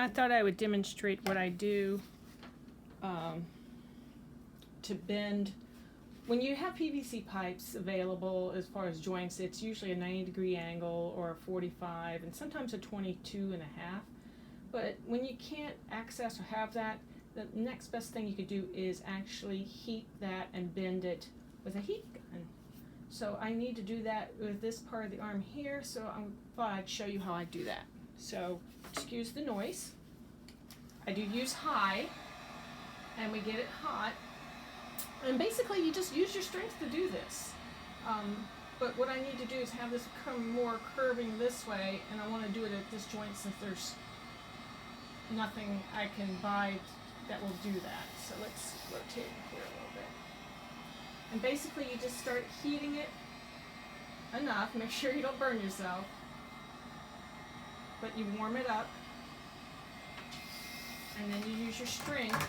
I thought I would demonstrate what I do to bend. When you have PVC pipes available as far as joints, it's usually a 90-degree angle or a 45 and sometimes a 22 and a half. But when you can't access or have that, the next best thing you could do is actually heat that and bend it with a heat gun. So I need to do that with this part of the arm here, so I thought I'd show you how I do that. So excuse the noise. I do use high, and we get it hot. And basically you just use your strength to do this. But what I need to do is have this come more curving this way, and I want to do it at this joint since there's nothing I can buy that will do that. So let's rotate here a little bit. And basically you just start heating it enough, make sure you don't burn yourself, but you warm it up, and then you use your strength.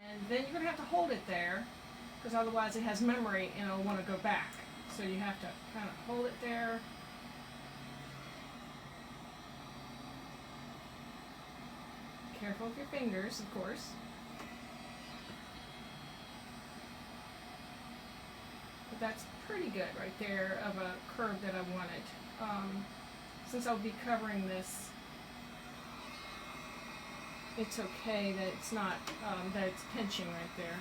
And then you're going to have to hold it there, because otherwise it has memory and it'll want to go back. So you have to kind of hold it there. Careful with your fingers, of course. But that's pretty good right there of a curve that I wanted. Since I'll be covering this, it's okay that it's not, that it's pinching right there.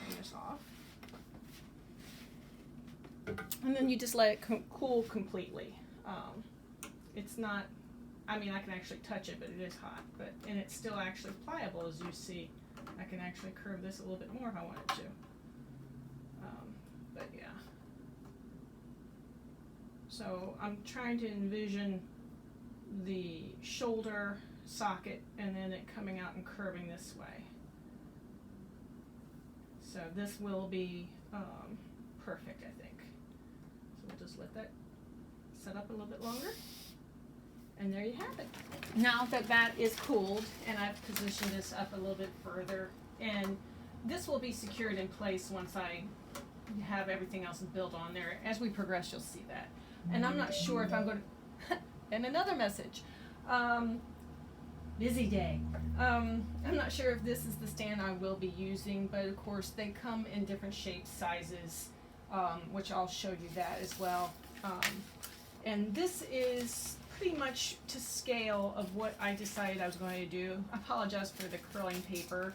Turn this off. And then you just let it cool completely. It's not, I mean, I can actually touch it, but it is hot. And it's still actually pliable, as you see. I can actually curve this a little bit more if I wanted to. But yeah. So I'm trying to envision the shoulder socket and then it coming out and curving this way. So this will be perfect, I think. So we'll just let that set up a little bit longer. And there you have it. Now that that is cooled, and I've positioned this up a little bit further, and this will be secured in place once I have everything else built on there. As we progress, you'll see that. And I'm not sure if I'm going to, and another message, busy day. I'm not sure if this is the stand I will be using, but of course they come in different shapes, sizes, which I'll show you that as well. And this is pretty much to scale of what I decided I was going to do. I apologize for the curling paper,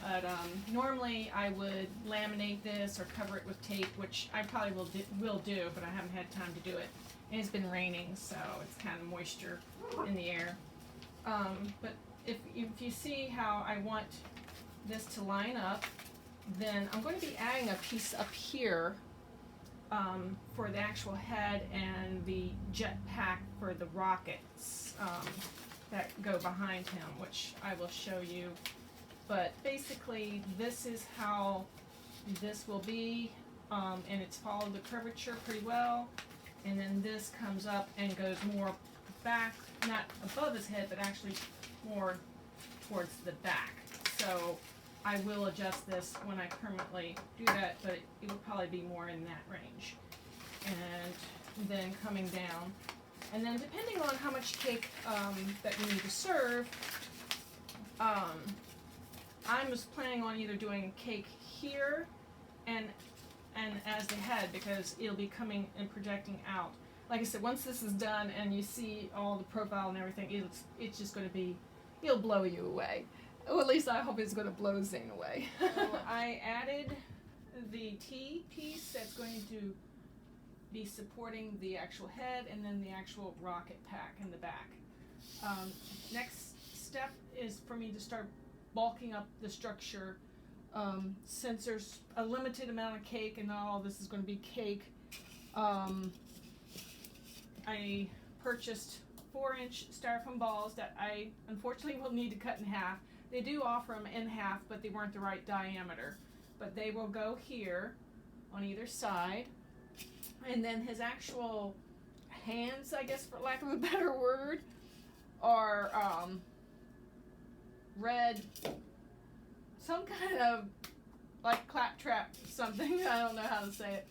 but normally I would laminate this or cover it with tape, which I probably will do, but I haven't had time to do it. And it's been raining, so it's kind of moisture in the air. But if you see how I want this to line up, then I'm going to be adding a piece up here for the actual head and the jet pack for the rockets that go behind him, which I will show you. But basically this is how this will be, and it's followed the curvature pretty well. And then this comes up and goes more back, not above his head, but actually more towards the back. So I will adjust this when I permanently do that, but it will probably be more in that range. And then coming down. And then depending on how much cake that you need to serve, I was planning on either doing cake here and as the head, because it'll be coming and projecting out. Like I said, once this is done and you see all the profile and everything, it's just going to be, it'll blow you away. Or at least I hope it's going to blow Zane away. So I added the T piece that's going to be supporting the actual head and then the actual rocket pack in the back. Next step is for me to start bulking up the structure. Since there's a limited amount of cake and not all this is going to be cake, I purchased 4-inch styrofoam balls that I unfortunately will need to cut in half. They do offer them in half, but they weren't the right diameter. But they will go here on either side. And then his actual hands, I guess for lack of a better word, are red, some kind of like claptrap something. I don't know how to say it.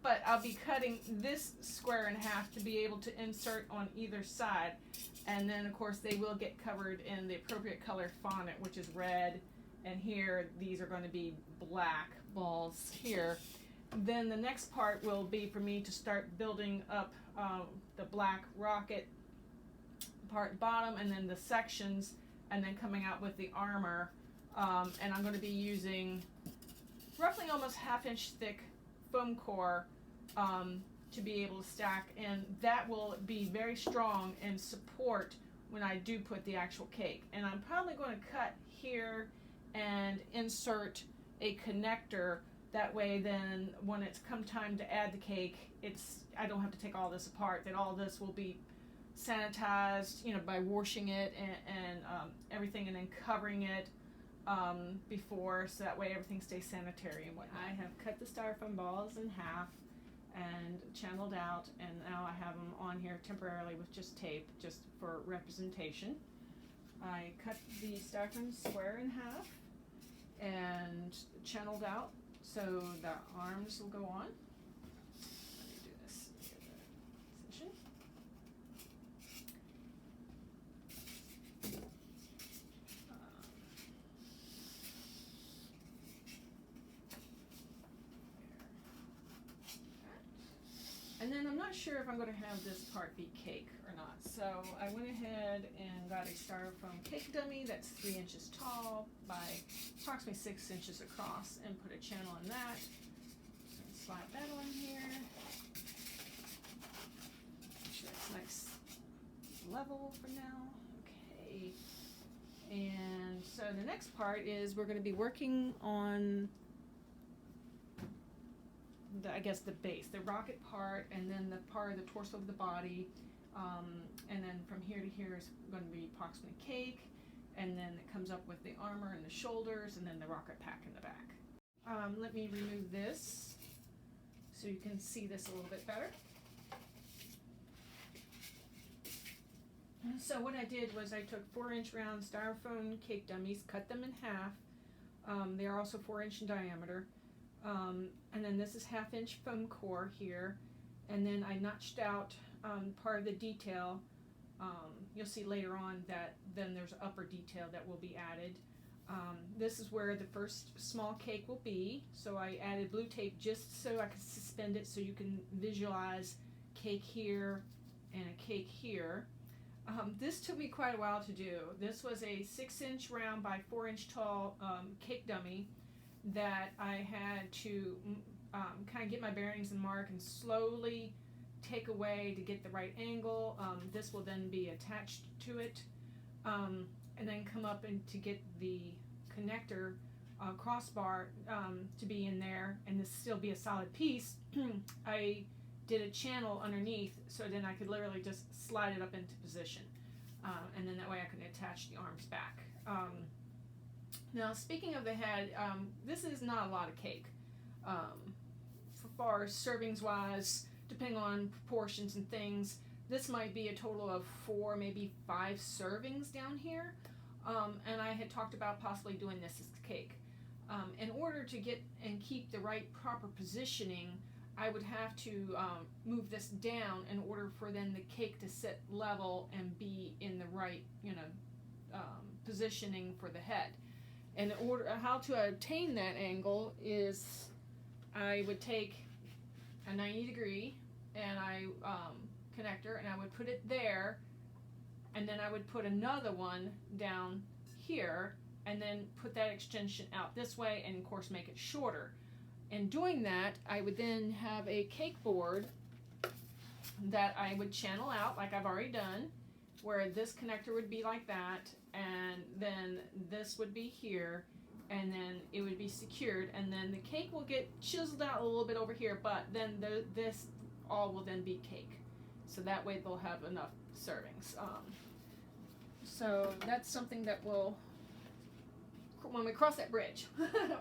But I'll be cutting this square in half to be able to insert on either side. And then, of course, they will get covered in the appropriate color fondant, which is red. And here, these are going to be black balls here. Then the next part will be for me to start building up the black rocket part bottom, and then the sections, and then coming out with the armor. And I'm going to be using roughly almost 1/2 inch thick foam core to be able to stack, and that will be very strong and support when I do put the actual cake. And I'm probably going to cut here and insert a connector. That way then when it's come time to add the cake, I don't have to take all this apart. That all this will be sanitized, you know, by washing it and everything, and then covering it before, so that way everything stays sanitary and whatnot. I have cut the styrofoam balls in half and channeled out, and now I have them on here temporarily with just tape, just for representation. I cut the styrofoam square in half and channeled out so the arms will go on. Let me do this. Get the position. And then I'm not sure if I'm going to have this part be cake or not. So I went ahead and got a styrofoam cake dummy that's 3 inches tall by approximately 6 inches across, and put a channel in that. So slide that on here. Make sure it's nice level for now. Okay. And so the next part is we're going to be working on I guess the base, the rocket part, and then the part of the torso of the body, and then from here to here is going to be approximately cake, and then it comes up with the armor and the shoulders, and then the rocket pack in the back. Let me remove this so you can see this a little bit better. So what I did was I took 4-inch round styrofoam cake dummies, cut them in half. They are also 4-inch in diameter. And then this is 1/2 inch foam core here, and then I notched out part of the detail. You'll see later on that then there's upper detail that will be added. This is where the first small cake will be, so I added blue tape just so I could suspend it so you can visualize cake here and a cake here. This took me quite a while to do. This was a 6-inch round by 4-inch tall cake dummy that I had to kind of get my bearings and mark and slowly take away to get the right angle. This will then be attached to it, and then come up and to get the connector crossbar to be in there, and this still be a solid piece. I did a channel underneath, so then I could literally just slide it up into position, and then that way I can attach the arms back. Now, speaking of the head, this is not a lot of cake. For far as servings wise, depending on proportions and things, this might be a total of 4, maybe 5 servings down here. And I had talked about possibly doing this as cake. In order to get and keep the right proper positioning, I would have to move this down in order for then the cake to sit level and be in the right, positioning for the head. And how to obtain that angle is I would take a 90-degree and connector, and I would put it there, and then I would put another one down here, and then put that extension out this way, and of course make it shorter. In doing that, I would then have a cake board that I would channel out like I've already done, where this connector would be like that, and then this would be here, and then it would be secured, and then the cake will get chiseled out a little bit over here, but then this all will then be cake. So that way they'll have enough servings. So that's something that will, when we cross that bridge,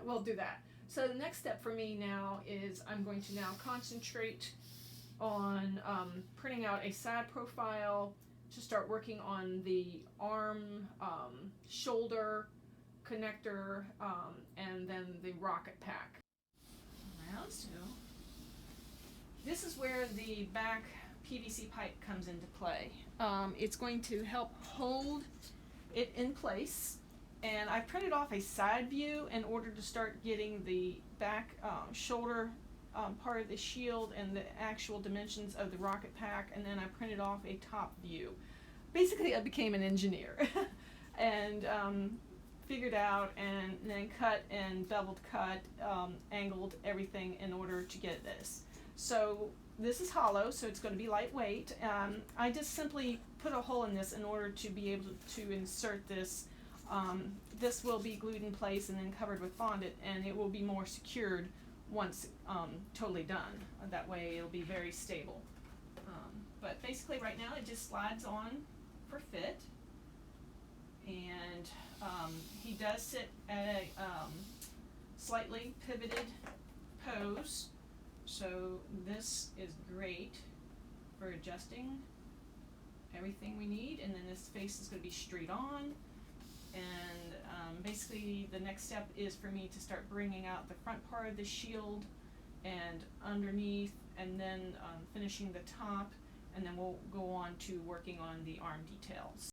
we'll do that. So the next step for me now is I'm going to now concentrate on printing out a side profile to start working on the arm, shoulder connector, and then the rocket pack. Around, so this is where the back PVC pipe comes into play. It's going to help hold it in place, and I printed off a side view in order to start getting the back shoulder part of the shield and the actual dimensions of the rocket pack, and then I printed off a top view. Basically, I became an engineer and figured out and then cut and beveled cut, angled everything in order to get this. So this is hollow, so it's going to be lightweight. I just simply put a hole in this in order to be able to insert this. This will be glued in place and then covered with fondant, and it will be more secured once totally done. That way it'll be very stable. But basically right now it just slides on for fit, and he does sit at a slightly pivoted pose, so this is great for adjusting everything we need. And then this face is going to be straight on, and basically the next step is for me to start bringing out the front part of the shield and underneath, and then finishing the top, and then we'll go on to working on the arm details.